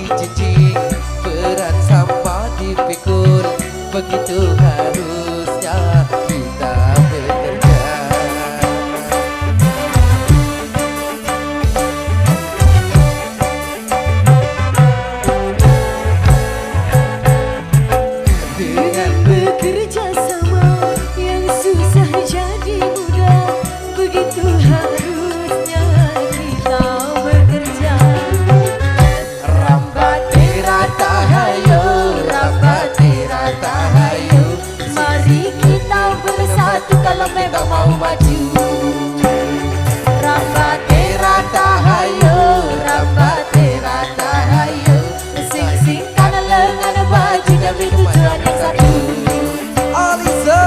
dijinjing, berat sama dipikul, begitu harusnya kita bekerja. Dengan bekerja sama yang susah jadi mudah, begitu harusnya kita bekerja. Rambati rata hayo, rambati rata hayo, Mari kita bersatu kalau memang mau maju. rambati rata hayo, rambati rata hayo, Sing-singkan lengan baju demi tujuan yang satu. Alisa.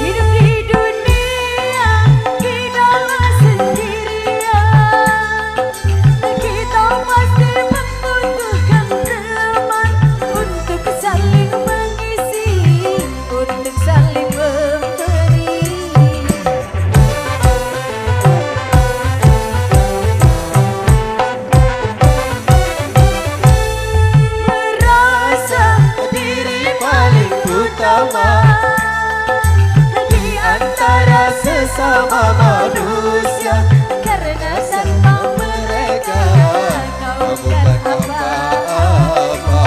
Hidup di dunia tidaklah sendirian. Kita pasti membutuhkan teman untuk saling mengisi, untuk saling memberi. Merasa Diri paling utama di antara sesama manusia, karena tanpa mereka kau bukan apa-apa.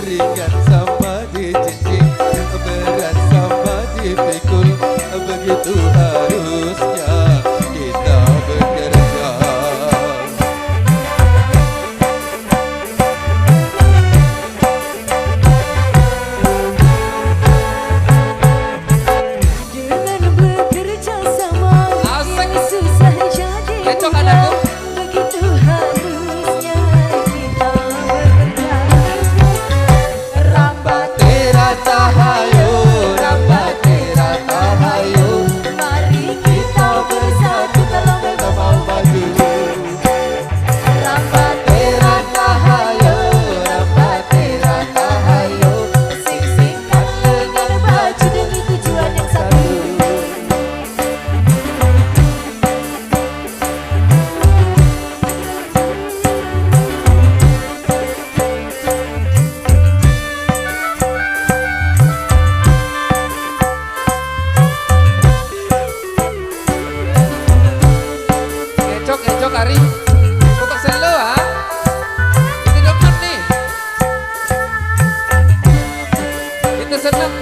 ringan sama dijinjing, berat sama dipikul, begitu harusnya kita bekerja. Dengan bekerja sama Asik. yang susah jadi Kecok mudah, anakku. begitu harusnya kita bekerja. Rambati rata hayo, rambati rata hayo, Mari kita bersatu kalau memang mau maju. rambati rata hayo, rambati rata hayo, Sing-singkan lengan baju demi tujuan yang satu. Kecok Ari, buka selo ha. Itu demen nih. Itu seneng.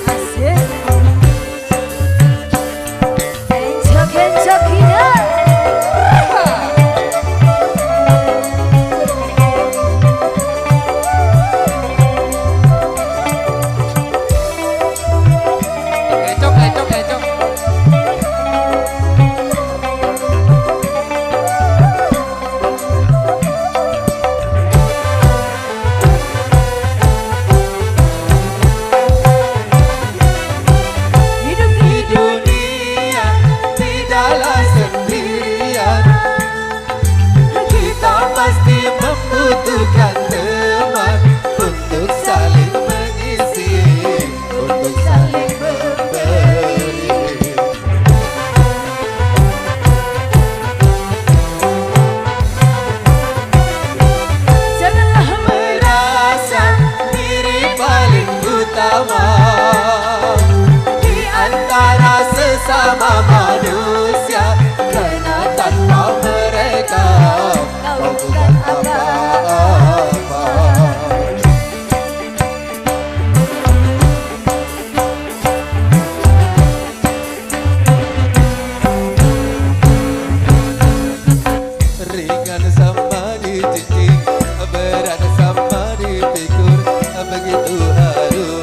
Asik. Kencok hidup. bersama di antara sesama manusia, karena tanpa mereka kau bukan apa-apa. Ringan sama dicincin, berat sama dipikul, begitu harum